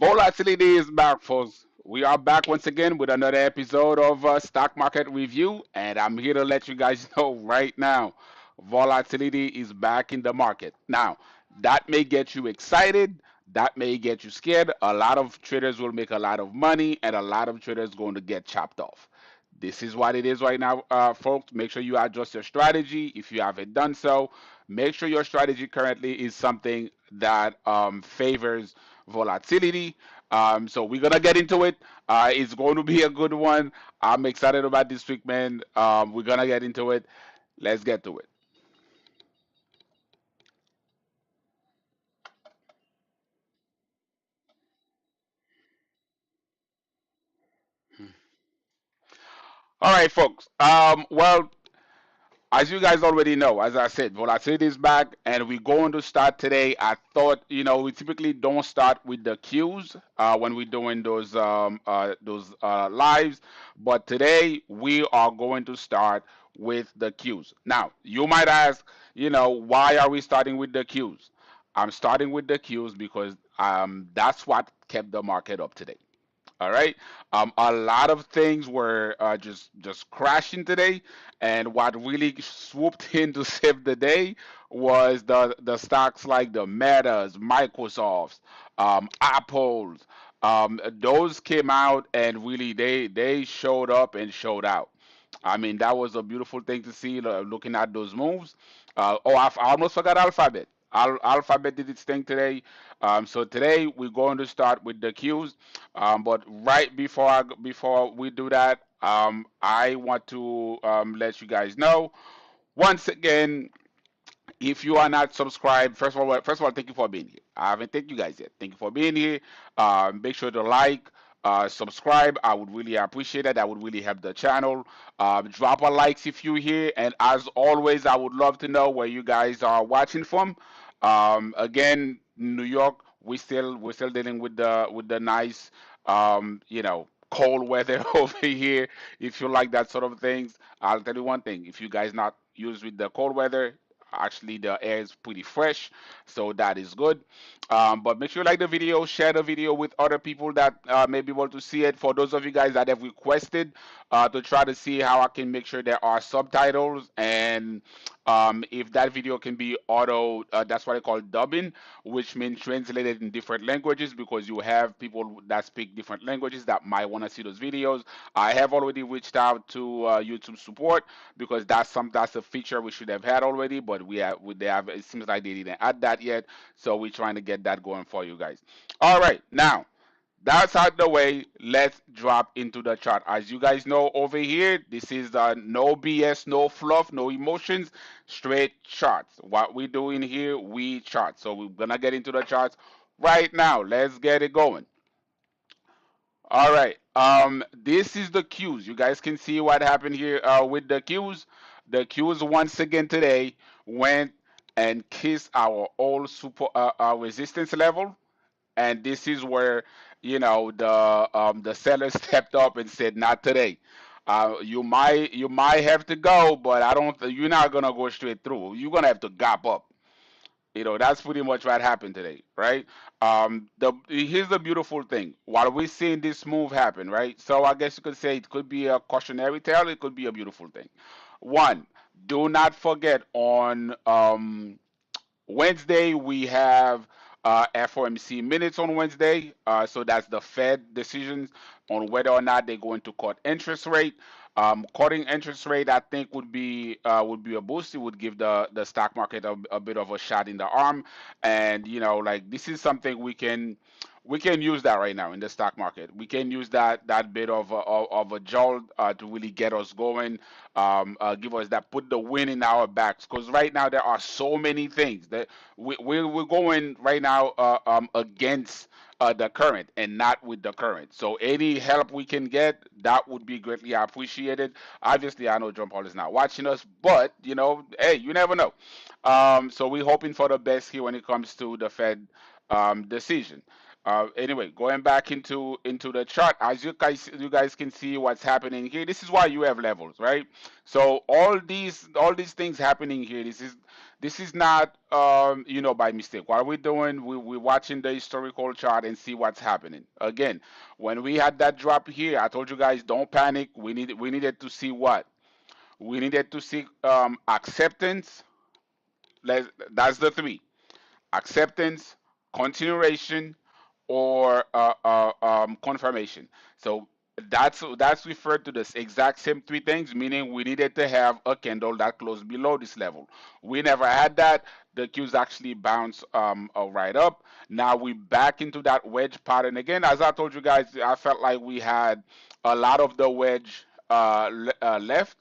Volatility is back, folks. We are back once again with another episode of Stock Market Review, and I'm here to let you guys know right now volatility is back in the market. Now, that may get you excited, that may get you scared. A lot of traders will make a lot of money, and a lot of traders going to get chopped off. This is what it is right now, folks. Make sure you adjust your strategy if you haven't done so. Make sure your strategy currently is something that favors volatility. So we're gonna get into it. It's going to be a good one. I'm excited about this week, man. We're gonna get into it. Let's get to it. All right, folks. Well, as you guys already know, as I said, volatility is back, and we're going to start today. I thought, we typically don't start with the cues when we're doing those lives, but today we are going to start with the cues. Now, you might ask, why are we starting with the cues? I'm starting with the cues because that's what kept the market up today. All right. A lot of things were just crashing today, and what really swooped in to save the day was the stocks like the Metas, Microsofts, Apples. Those came out and really they showed up and showed out. I mean, that was a beautiful thing to see looking at those moves. I almost forgot Alphabet. Alphabet did its thing today. So today we're going to start with the cues. But right before we do that, I want to let you guys know once again, if you are not subscribed, first of all, thank you for being here. I haven't thanked you guys yet. Thank you for being here. Make sure to like, subscribe. I would really appreciate it. That would really help the channel. Drop a likes if you're here, and as always, I would love to know where you guys are watching from. Again, New York, we're still dealing with the nice, cold weather over here. If you like that sort of things, I'll tell you one thing: if you guys not used with the cold weather, actually the air is pretty fresh, so that is good. But make sure you like the video, share the video with other people that may be able to see it. For those of you guys that have requested to try to see how I can make sure there are subtitles, and if that video can be auto, that's what I call dubbing, which means translated in different languages, because you have people that speak different languages that might want to see those videos. I have already reached out to YouTube support, because that's a feature we should have had already, but they have, it seems like they didn't add that yet, so we're trying to get that going for you guys. All right, now that's out the way. Let's drop into the chart. As you guys know, over here, this is no BS, no fluff, no emotions, straight charts. What we do in here, we chart. So we're gonna get into the charts right now. Let's get it going. All right. This is the cues. You guys can see what happened here with the cues. The cues once again today went and kissed our old super our resistance level, and this is where the seller stepped up and said, "Not today. You might have to go, but I don't. You're not gonna go straight through. You're gonna have to gap up." That's pretty much what happened today, right? The Here's the beautiful thing. While we're seeing this move happen, right? So I guess you could say it could be a cautionary tale. It could be a beautiful thing. One, do not forget on Wednesday we have FOMC minutes on Wednesday. So that's the Fed decisions on whether or not they're going to cut interest rate. Cutting interest rate, I think, would be a boost. It would give the stock market a bit of a shot in the arm, and like, this is something we can use that right now in the stock market. We can use that bit of a jolt to really get us going, give us that, put the wind in our backs. Because right now there are so many things that we're going right now against the current and not with the current. So any help we can get, that would be greatly appreciated. Obviously, I know John Paul is not watching us, but hey, you never know. So we're hoping for the best here when it comes to the Fed decision. Anyway, going back into the chart, as you guys can see what's happening here. This is why you have levels, right? So all these things happening here. This is not by mistake. What we're doing, we're watching the historical chart and see what's happening. Again, when we had that drop here, I told you guys don't panic. We needed to see what we needed to see acceptance. That's the three: acceptance, continuation, or confirmation. So that's referred to the exact same three things, meaning we needed to have a candle that closed below this level. We never had that. The Qs actually bounced right up. Now we back into that wedge pattern again. As I told you guys, I felt like we had a lot of the wedge left.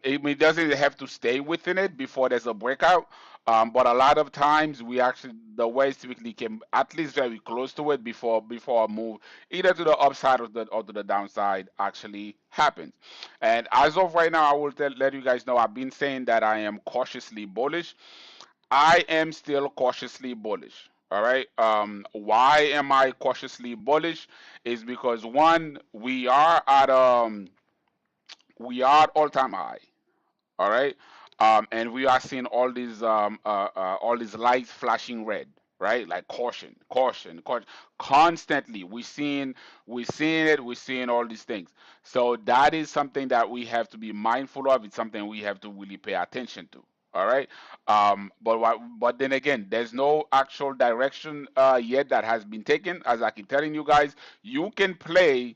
It doesn't have to stay within it before there's a breakout. But a lot of times we actually the waves typically came at least very close to it before a move either to the upside or to the downside actually happens. And as of right now, I will let you guys know I've been saying that I am cautiously bullish. I am still cautiously bullish. All right. Why am I cautiously bullish? Is because one, we are at all time high. All right. And we are seeing all these lights flashing red, right? Like caution, caution, caution. Constantly, we're seeing it, we're seeing all these things. So that is something that we have to be mindful of. It's something we have to really pay attention to. All right. But then again, there's no actual direction yet that has been taken. As I keep telling you guys, you can play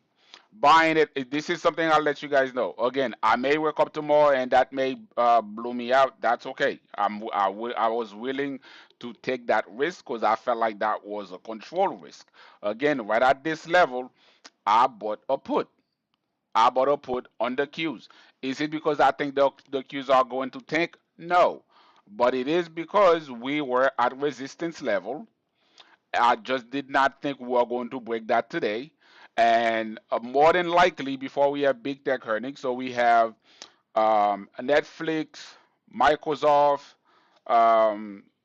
buying it. This is something I'll let you guys know. Again, I may wake up tomorrow and that may blow me out. That's okay. I was willing to take that risk because I felt like that was a control risk. Again, right at this level, I bought a put. I bought a put on the Qs. Is it because I think the Qs are going to tank? No. But it is because we were at resistance level. I just did not think we were going to break that today. And more than likely, before we have big tech earnings, so we have Netflix, Microsoft,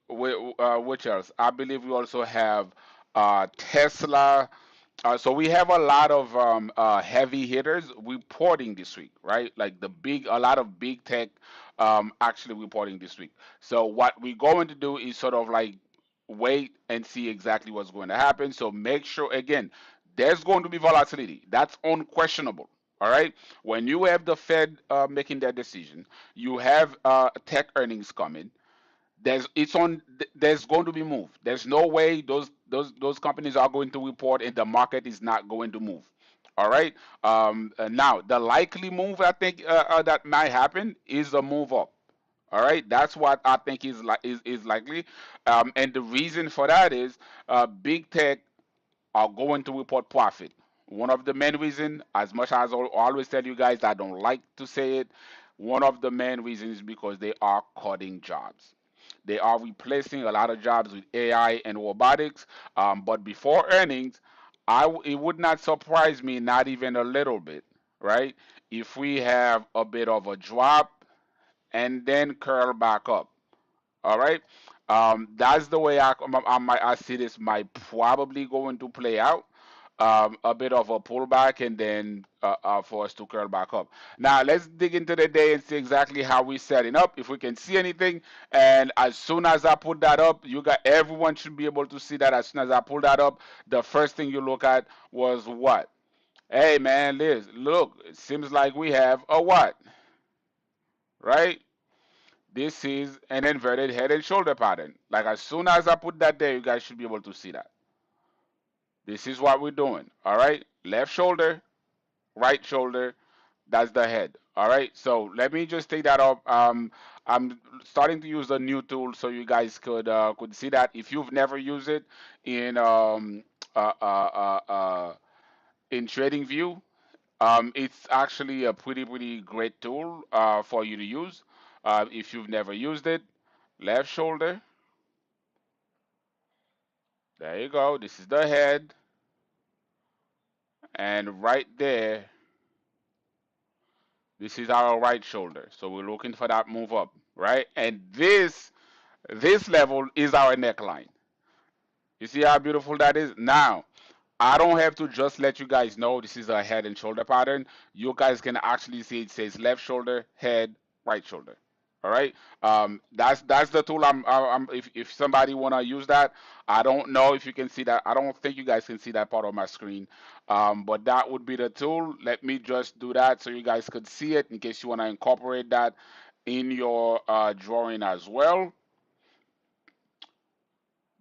which else? I believe we also have Tesla. So we have a lot of heavy hitters reporting this week, right? Like a lot of big tech actually reporting this week. So what we're going to do is sort of like wait and see exactly what's going to happen. So make sure again, there's going to be volatility. That's unquestionable. All right. When you have the Fed making their decision, you have tech earnings coming. There's going to be move. There's no way those companies are going to report and the market is not going to move. All right. Now the likely move I think that might happen is a move up. All right, that's what I think is likely, and the reason for that is big tech are going to report profit. One of the main reasons, as much as I always tell you guys, I don't like to say it, one of the main reasons is because they are cutting jobs. They are replacing a lot of jobs with AI and robotics. But before earnings, it would not surprise me, not even a little bit, right? If we have a bit of a drop and then curl back up. All right. That's the way I see this might probably going to play out. A bit of a pullback and then for us to curl back up. Now let's dig into the day and see exactly how we're setting up. If we can see anything, and as soon as I put that up, everyone should be able to see that. As soon as I pull that up, the first thing you look at was what? Hey man, Liz, look, it seems like we have a what? Right? This is an inverted head and shoulder pattern. Like as soon as I put that there, you guys should be able to see that. This is what we're doing. All right. Left shoulder, right shoulder. That's the head. All right. So let me just take that up. I'm starting to use a new tool so you guys could see that. If you've never used it in uh, uh, uh, uh, in TradingView, it's actually a pretty great tool for you to use. If you've never used it, left shoulder. There you go. This is the head. And right there, this is our right shoulder. So we're looking for that move up, right? And this level is our neckline. You see how beautiful that is? Now, I don't have to just let you guys know this is a head and shoulder pattern. You guys can actually see it says left shoulder, head, right shoulder. All right. That's the tool. If somebody wanna use that, I don't know if you can see that. I don't think you guys can see that part of my screen. But that would be the tool. Let me just do that so you guys could see it in case you wanna incorporate that in your drawing as well.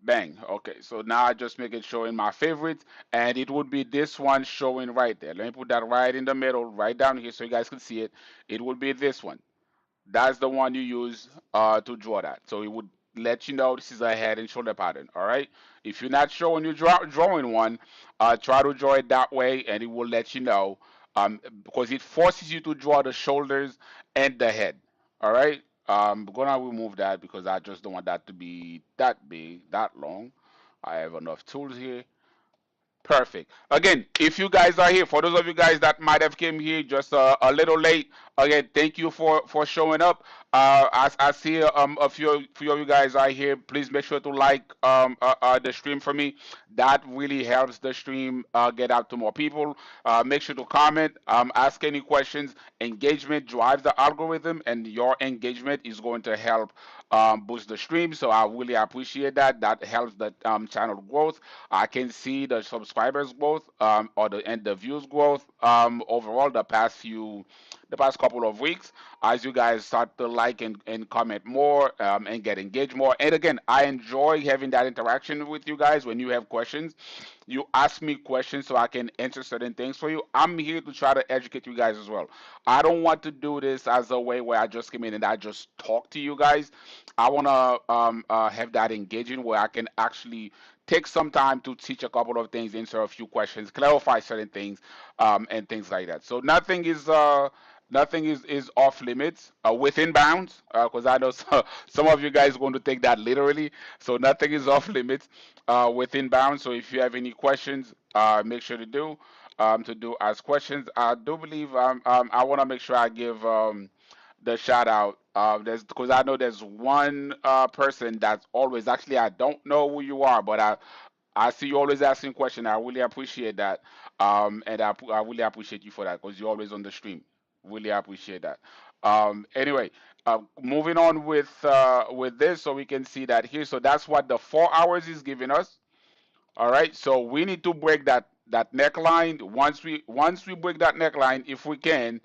Bang. Okay, so now I just make it show in my favorites, and it would be this one showing right there. Let me put that right in the middle, right down here, so you guys can see it. It would be this one. That's the one you use to draw that. So it would let you know this is a head and shoulder pattern. All right. If you're not sure when you're drawing one, try to draw it that way, and it will let you know because it forces you to draw the shoulders and the head. All right. I'm gonna remove that because I just don't want that to be that big, that long. I have enough tools here. Perfect. Again, if you guys are here, for those of you guys that might have came here just a little late, again, thank you for showing up. I see few of you guys are here. Please make sure to like the stream for me. That really helps the stream get out to more people. Make sure to comment, ask any questions. Engagement drives the algorithm, and your engagement is going to help boost the stream. So I really appreciate that. That helps the channel growth. I can see the subscribers growth or the views growth overall the past couple of weeks as you guys start to like and comment more and get engaged more. And again, I enjoy having that interaction with you guys when you have questions. You ask me questions so I can answer certain things for you. I'm here to try to educate you guys as well. I don't want to do this as a way where I just come in and I just talk to you guys. I want to have that engaging where I can actually take some time to teach a couple of things, answer a few questions, clarify certain things, and things like that. So nothing is off limits, within bounds, because I know some of you guys are going to take that literally. So nothing is off limits, within bounds. So if you have any questions, make sure to do ask questions. I do believe I want to make sure I give the shout out. There's because I know there's one person that's always actually I don't know who you are, but I see you always asking questions. I really appreciate that, and I really appreciate you for that because you're always on the stream. Really appreciate that. Anyway, moving on with this, so we can see that here. So that's what the 4 hours is giving us. All right, so we need to break that neckline. Once we break that neckline, if we can,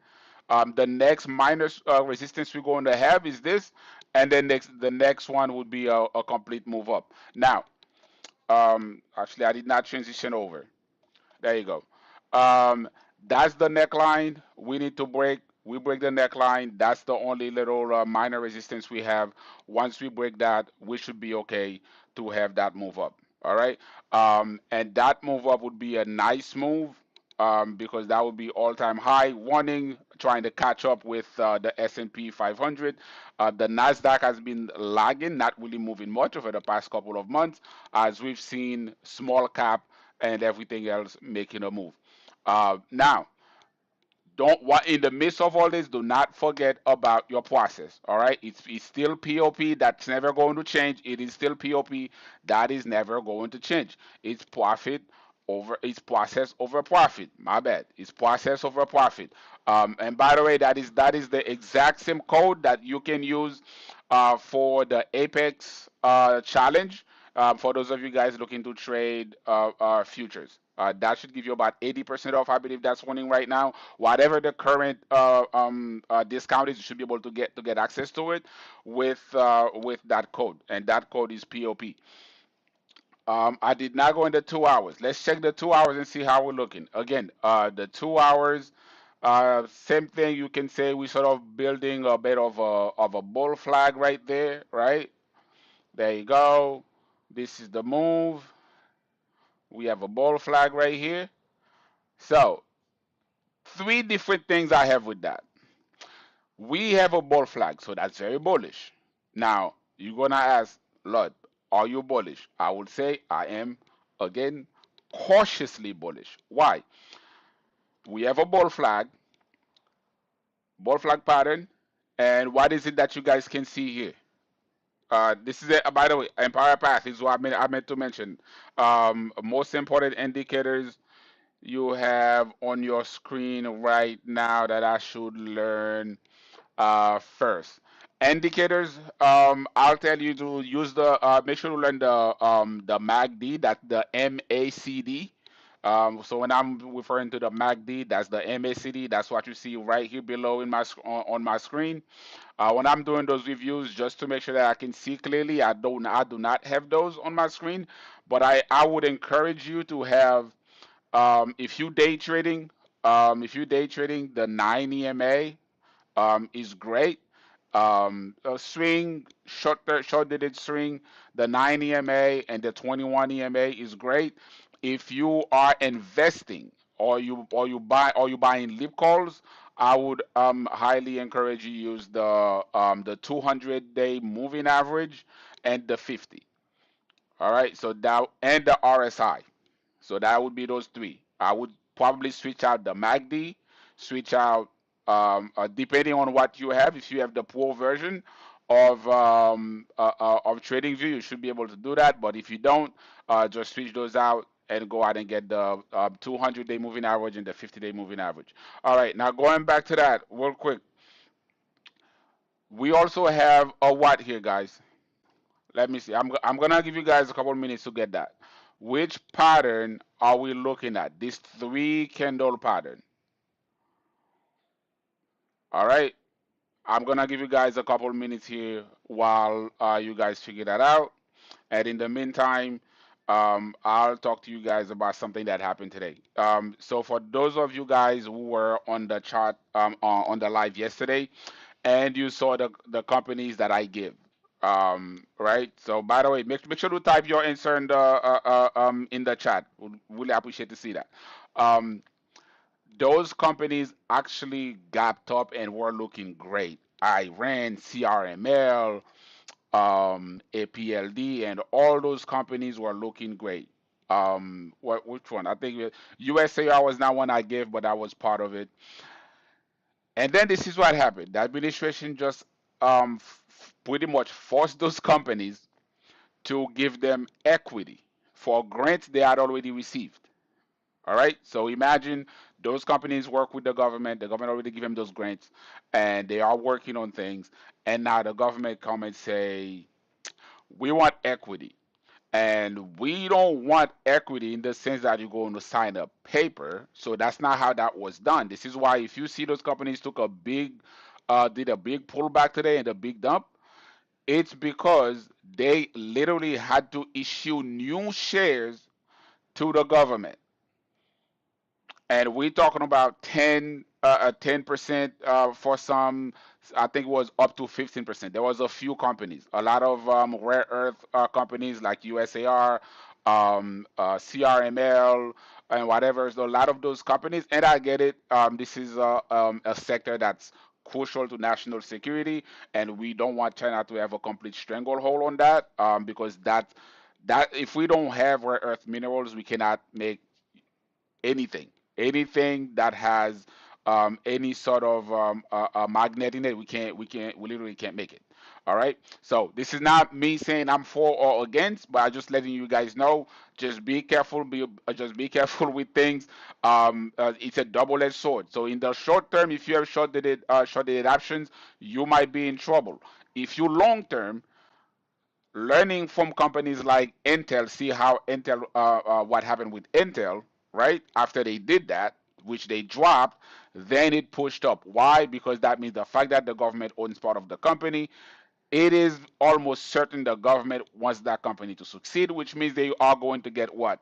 the next minor resistance we're going to have is this, and then the next one would be a complete move up. Now, actually, I did not transition over. There you go. Um, that's the neckline we need to break. We break the neckline. That's the only little minor resistance we have. Once we break that, we should be okay to have that move up. All right. And that move up would be a nice move because that would be all-time high. Warning, trying to catch up with the S&P 500. The Nasdaq has been lagging, not really moving much over the past couple of months, as we've seen small cap and everything else making a move. Now, don't what in the midst of all this, do not forget about your process. All right, it's still POP. That's never going to change. It is still POP. That is never going to change. It's process over profit. My bad. It's process over profit. And by the way, that is the exact same code that you can use for the Apex challenge. For those of you guys looking to trade futures. That should give you about 80% off. I believe that's running right now. Whatever the current discount is, you should be able to get access to it with that code, and that code is POP. I did not go into 2 hours. Let's check the 2 hours and see how we're looking. Again, the 2 hours, same thing. You can say we sort of building a bit of a bull flag right there, right? There you go. This is the move. We have a bull flag right here. So three different things I have with that. We have a bull flag, so that's very bullish. Now you're gonna ask, Lord, are you bullish? I would say I am again cautiously bullish. Why? We have a bull flag pattern, and what is it that you guys can see here? This is it. By the way, Empire Path is what I meant to mention. Most important indicators you have on your screen right now that I should learn first. Indicators, I'll tell you to use make sure to learn the MACD, that's the MACD. So when I'm referring to the MACD, that's the MACD. That's what you see right here below in on my screen. When I'm doing those reviews, just to make sure that I can see clearly, I do not have those on my screen, but I would encourage you to have if you day trading, the 9 EMA is great. A swing, short dated swing, the 9 EMA and the 21 EMA is great. If you are investing or you buying lip calls, I would highly encourage you use the 200-day moving average and the 50. All right, so that and the RSI. So that would be those three. I would probably switch out the MACD, switch out depending on what you have. If you have the pro version of TradingView, you should be able to do that. But if you don't, just switch those out and go out and get the 200-day moving average and the 50-day moving average. All right, now going back to that real quick, we also have a what here, guys? Let me see. I'm gonna give you guys a couple minutes to get that. Which pattern are we looking at? This three candle pattern. All right. I'm gonna give you guys a couple minutes here while you guys figure that out. And in the meantime, I'll talk to you guys about something that happened today. So for those of you guys who were on the chart on the live yesterday, and you saw the companies that I give. Right. So by the way, make sure to type your answer in the chat. Would really appreciate to see that. Um, those companies actually gapped up and were looking great. I ran CRML, APLD, and all those companies were looking great. Which one? I think USAR was not one I gave, but I was part of it. And then this is what happened. The administration just pretty much forced those companies to give them equity for grants they had already received. All right. So imagine those companies work with the government. The government already give them those grants, and they are working on things. And now the government come and say, we want equity. And we don't want equity in the sense that you're going to sign a paper. So that's not how that was done. This is why if you see those companies did a big pullback today and a big dump, it's because they literally had to issue new shares to the government. And we're talking about 10% for some. I think it was up to 15%. There was a few companies, a lot of rare earth companies like USAR, CRML, and whatever. So a lot of those companies, and I get it. This is a sector that's crucial to national security, and we don't want China to have a complete stranglehold on that, because that if we don't have rare earth minerals, we cannot make anything, anything that has any sort of magnet in it, we literally can't make it. All right. So this is not me saying I'm for or against, but I'm just letting you guys know. Just be careful. Just be careful with things. It's a double-edged sword. So in the short term, if you have short-dated options, you might be in trouble. If you long term, learning from companies like Intel, see how what happened with Intel, right? After they did that, which they dropped, then it pushed up. Why? Because that means the fact that the government owns part of the company, it is almost certain the government wants that company to succeed, which means they are going to get what?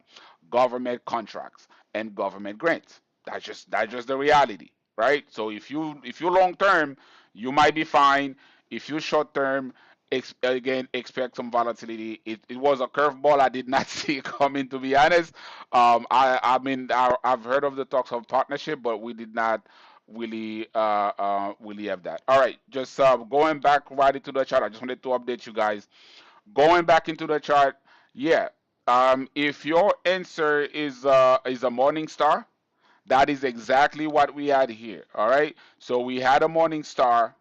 Government contracts and government grants. That's just the reality, right? So if you long term, you might be fine. If you short term, again expect some volatility. It was a curveball I did not see coming, to be honest. I've heard of the talks of partnership, but we did not really have that. All right, just going back right into the chart. I just wanted to update you guys. Going back into the chart, yeah. If your answer is a morning star, that is exactly what we had here. All right, so we had a morning star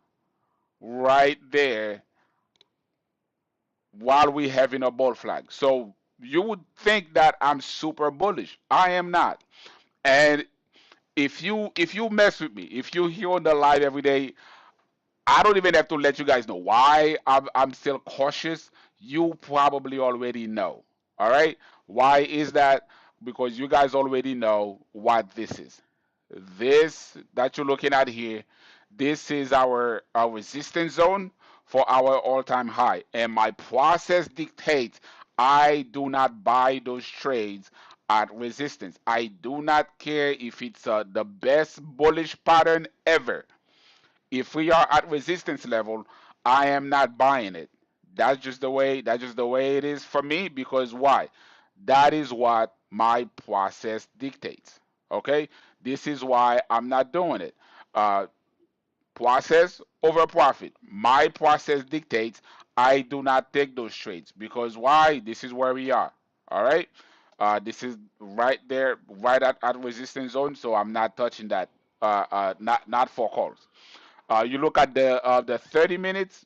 right there while we having a bull flag. So you would think that I'm super bullish. I am not. And if you mess with me, if you here on the live every day, I don't even have to let you guys know why I'm still cautious. You probably already know. All right. Why is that? Because you guys already know what this is. This that you're looking at here, this is our resistance zone for our all-time high. And my process dictates I do not buy those trades at resistance. I do not care if it's the best bullish pattern ever. If we are at resistance level, I am not buying it. That's just the way it is for me because why? That is what my process dictates. Okay? This is why I'm not doing it. Uh, Process over profit. My process dictates I do not take those trades because why? This is where we are. All right? This is right there, right at resistance zone, so I'm not touching that. Not for calls. You look at the 30 minutes.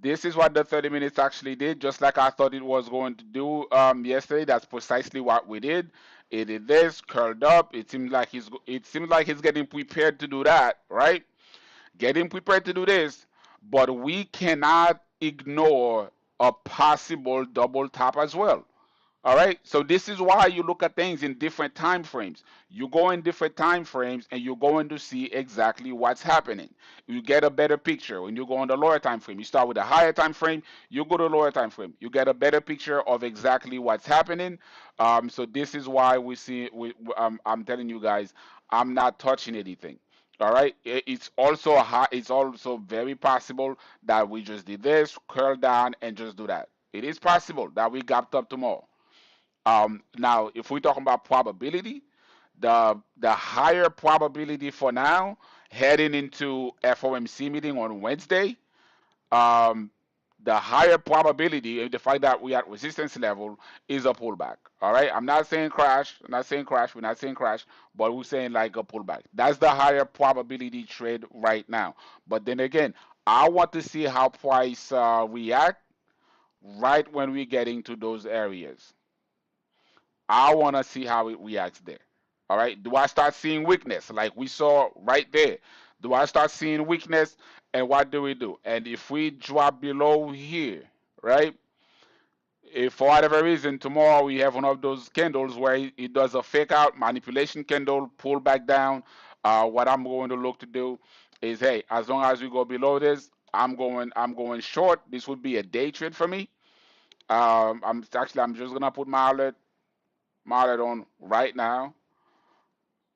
This is what the 30 minutes actually did, just like I thought it was going to do yesterday. That's precisely what we did. It did this, curled up. It seems like he's getting prepared to do that, right? Getting prepared to do this, but we cannot ignore a possible double top as well. All right. So this is why you look at things in different time frames. You go in different time frames and you're going to see exactly what's happening. You get a better picture when you go on the lower time frame. You start with a higher time frame, you go to the lower time frame. You get a better picture of exactly what's happening. So this is why we see. I'm telling you guys, I'm not touching anything. All right. It's also high. It's also very possible that we just did this, curl down, and just do that. It is possible that we gapped up tomorrow. Now, if we're talking about probability, the higher probability for now, heading into FOMC meeting on Wednesday, um, the higher probability, the fact that we at resistance level, is a pullback. All right, I'm not saying crash. I'm not saying crash. We're not saying crash, but we're saying like a pullback. That's the higher probability trade right now. But then again, I want to see how price react right when we get into those areas. I want to see how it reacts there. All right. Do I start seeing weakness like we saw right there? Do I start seeing weakness? And what do we do? And if we drop below here, right? If for whatever reason tomorrow we have one of those candles where it does a fake out manipulation candle, pull back down, what I'm going to look to do is, hey, as long as we go below this, I'm going short. This would be a day trade for me. I'm just gonna put my alert on right now.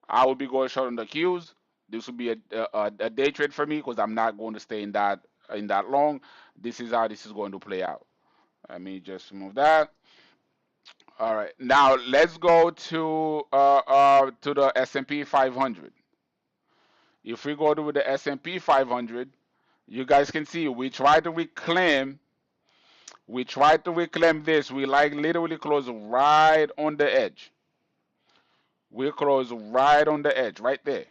I will be going short on the cues. This will be a day trade for me because I'm not going to stay in that long. This is how this is going to play out. Let me just remove that. All right. Now let's go to the S&P 500. If we go to the S&P 500, you guys can see we tried to reclaim this. We like literally close right on the edge. We close right on the edge, right there.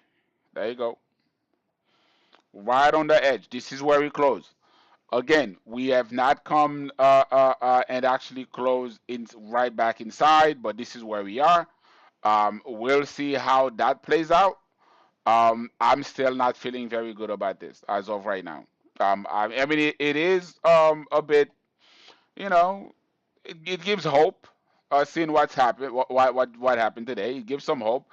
There you go. Right on the edge. This is where we close. Again, we have not come and actually closed in right back inside, but this is where we are. We'll see how that plays out. I'm still not feeling very good about this as of right now. I mean, it is a bit, you know, it gives hope. Seeing what's happened, what happened today, it gives some hope.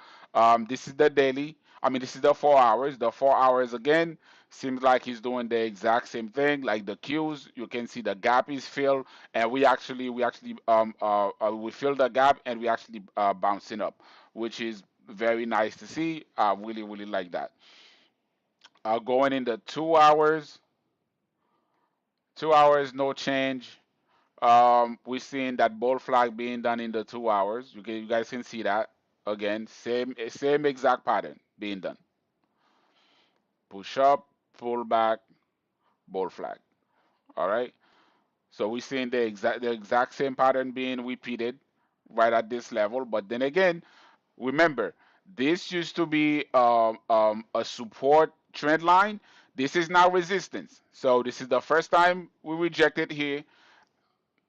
This is the daily. I mean, this is the 4 hours. The 4 hours again seems like he's doing the exact same thing. Like the cues, you can see the gap is filled, and we fill the gap, and we actually bouncing up, which is very nice to see. I really really like that. Going in the 2 hours, 2 hours, no change. We're seeing that bull flag being done in the 2 hours. You guys can see that again. Same exact pattern being done. Push up, pull back, bull flag. All right. So we're seeing the exact same pattern being repeated right at this level. But then again, remember, this used to be a support trend line. This is now resistance. So this is the first time we rejected here.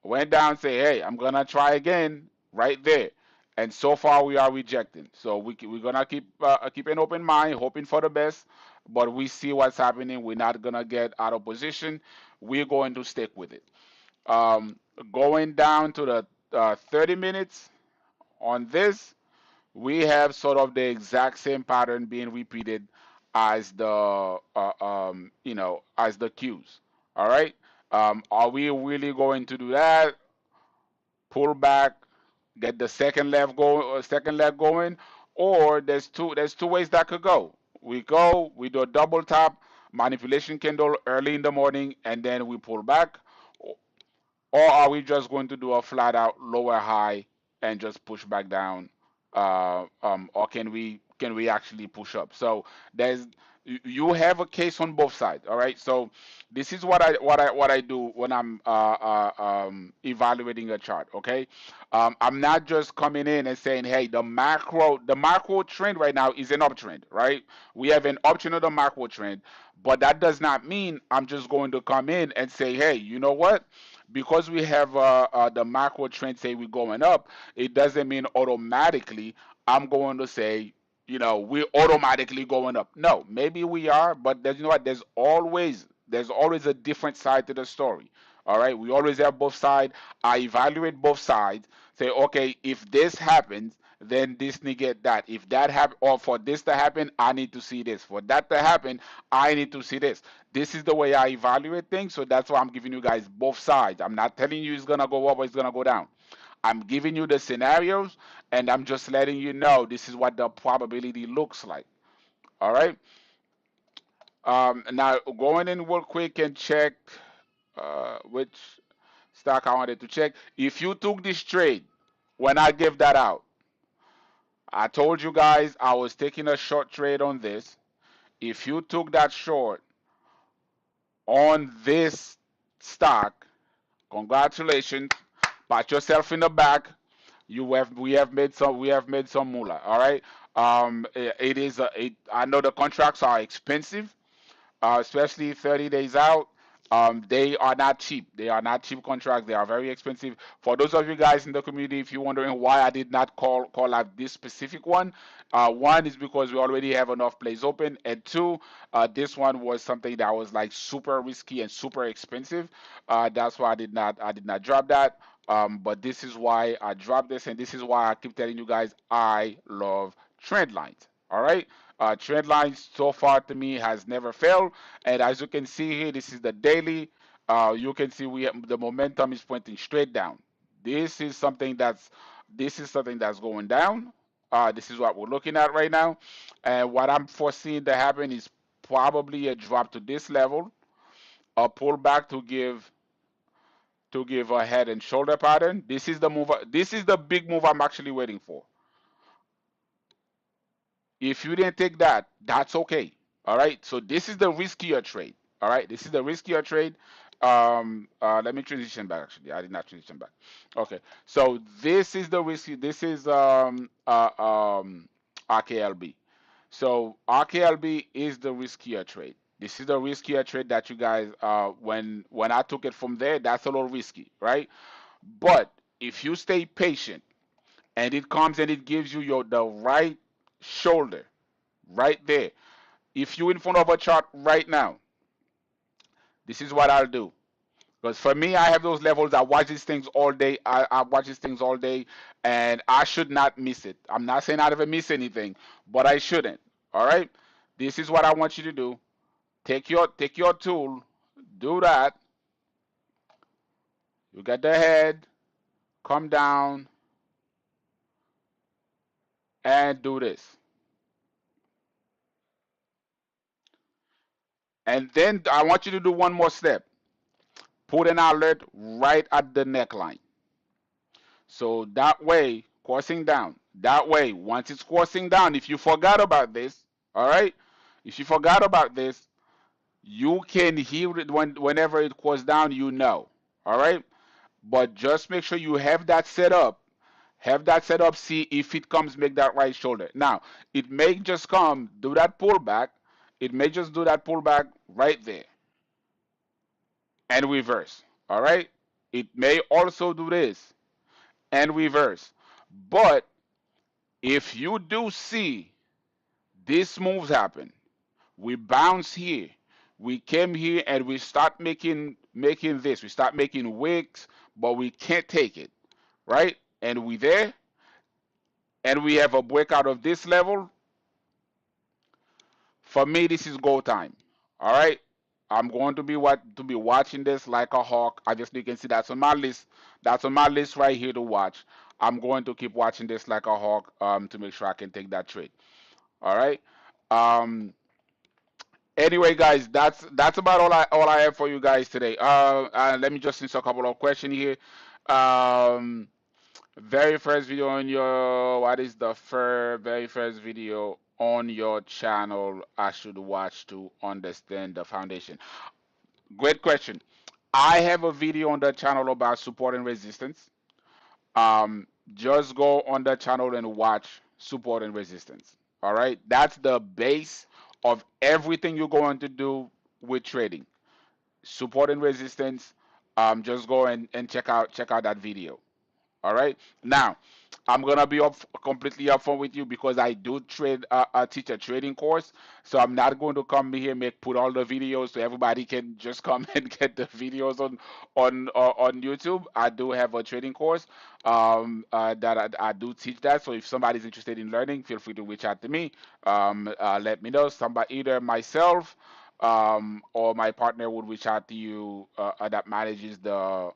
Went down, say, hey, I'm gonna try again right there. And so far we are rejecting. So we're gonna keep an open mind, hoping for the best. But we see what's happening. We're not gonna get out of position. We're going to stick with it. Um, Going down to the 30 minutes on this, we have sort of the exact same pattern being repeated as the as the cues. All right. Are we really going to do that? Pull back, get the second leg going, or there's two ways that could go. We do a double tap manipulation candle early in the morning, and then we pull back, or are we just going to do a flat out lower high and just push back down? Or can we actually push up? So there's you have a case on both sides. All right. So this is what I do when I'm evaluating a chart. Okay. I'm not just coming in and saying, hey, the macro trend right now is an uptrend. Right. We have an uptrend of the macro trend, but that does not mean I'm just going to come in and say, hey, you know what? Because we have the macro trend say we're going up, it doesn't mean automatically I'm going to say, we're automatically going up. No, maybe we are, but you know what? There's always a different side to the story. All right, we always have both sides. I evaluate both sides. Say, okay, if this happens, then this negate that. If that happen, or for this to happen, I need to see this. For that to happen, I need to see this. This is the way I evaluate things. So that's why I'm giving you guys both sides. I'm not telling you it's gonna go up or it's gonna go down. I'm giving you the scenarios, and I'm just letting you know this is what the probability looks like. All right. Now going in real quick and check which stock I wanted to check. If you took this trade when I give that out, I told you guys I was taking a short trade on this. If you took that short on this stock, congratulations. Pat yourself in the back. We have made some moolah. All right. It is I know the contracts are expensive, especially 30 days out. They are not cheap. They are not cheap contracts. They are very expensive. For those of you guys in the community, if you're wondering why I did not call out this specific one is because we already have enough plays open, and two, this one was something that was like super risky and super expensive. That's why I did not drop that. But this is why I dropped this, and this is why I keep telling you guys I love trend lines. All right. Trend lines so far to me has never failed, and as you can see here, this is the daily. You can see the momentum is pointing straight down. This is something that's this is something that's going down. This is what we're looking at right now, and what I'm foreseeing to happen is probably a drop to this level, a pullback to give a head and shoulder pattern. This is the move. This is the big move I'm actually waiting for. If you didn't take that, that's okay. All right. So this is the riskier trade. All right. This is the riskier trade. Let me transition back. Actually, I did not transition back. Okay. So this is the risky. This is RKLB. So RKLB is the riskier trade. This is the riskier trade that you guys when I took it from there, that's a little risky, right? But if you stay patient and it comes and it gives you the right shoulder right there. If you're in front of a chart right now, this is what I'll do. Because for me, I have those levels. I watch these things all day. I watch these things all day, and I should not miss it. I'm not saying I never miss anything, but I shouldn't. All right. This is what I want you to do. Take your tool, do that. You get the head, come down, and do this. And then I want you to do one more step. Put an alert right at the neckline. So that way, coursing down. That way, once it's coursing down, if you forgot about this, all right, if you forgot about this, you can hear it whenever it courses down, all right. But just make sure you have that set up. Have that set up. See if it comes, make that right shoulder. Now, it may just come, do that pullback, It may just do that pullback right there and reverse. All right. It may also do this and reverse. But if you do see these moves happen, we bounce here, we came here and we start making this, we start making wicks, but we can't take it, right? And we there, and we have a breakout of this level. For me, this is go time. All right. I'm going to be watching this like a hawk. Obviously, you can see that's on my list. That's on my list right here to watch. I'm going to keep watching this like a hawk to make sure I can take that trade. All right. Um, anyway, guys, that's about all I have for you guys today. Let me just answer a couple of questions here. Um, very first video on your what is the very first video on your channel I should watch to understand the foundation? Great question. I have a video on the channel about support and resistance. Um, just go on the channel and watch support and resistance. All right, that's the base of everything you're going to do with trading. Support and resistance. Just go and check out that video. All right. Now, I'm gonna be completely upfront with you because I do teach a trading course. So I'm not going to come here and put all the videos so everybody can just come and get the videos on YouTube. I do have a trading course that I do teach that. So if somebody's interested in learning, feel free to reach out to me. Let me know. Somebody, either myself or my partner would reach out to you that manages the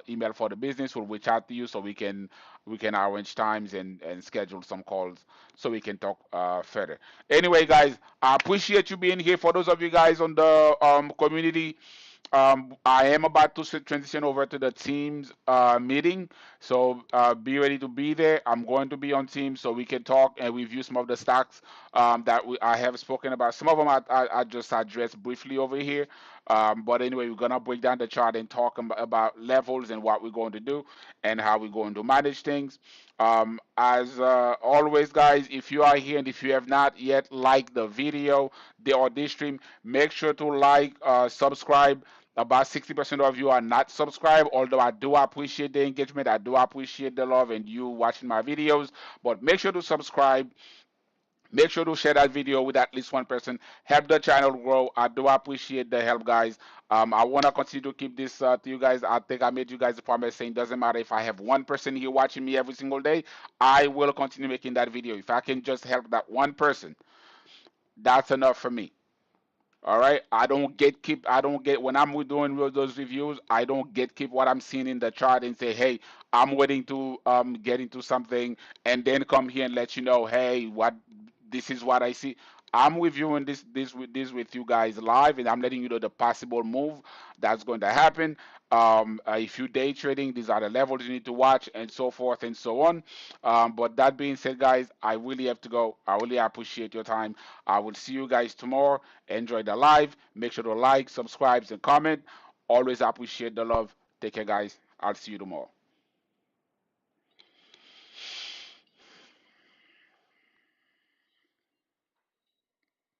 email for the business will reach out to you so we can arrange times and schedule some calls so we can talk further. Anyway, guys, I appreciate you being here. For those of you guys on the community, I am about to transition over to the Teams meeting, so be ready to be there. I'm going to be on Teams so we can talk and review some of the stocks I have spoken about. Some of them I just addressed briefly over here, but anyway, we're gonna break down the chart and talk about levels and what we're going to do and how we're going to manage things. As always, guys, if you are here and if you have not yet liked the video, or this stream, make sure to like, subscribe. About 60% of you are not subscribed, although I do appreciate the engagement, I do appreciate the love and you watching my videos. But make sure to subscribe. Make sure to share that video with at least one person. Help the channel grow. I do appreciate the help, guys. I want to continue to keep this to you guys. I think I made you guys a promise saying doesn't matter if I have one person here watching me every single day, I will continue making that video. If I can just help that one person, that's enough for me. All right. I don't get when I'm doing those reviews, I don't get keep what I'm seeing in the chart and say, hey, I'm waiting to get into something and then come here and let you know, hey, what this is what I see. I'm reviewing this with you guys live, and I'm letting you know the possible move that's going to happen. If you day trading, these are the levels you need to watch, and so forth and so on. But that being said, guys, I really have to go. I really appreciate your time. I will see you guys tomorrow. Enjoy the live. Make sure to like, subscribe, and comment. Always appreciate the love. Take care, guys. I'll see you tomorrow.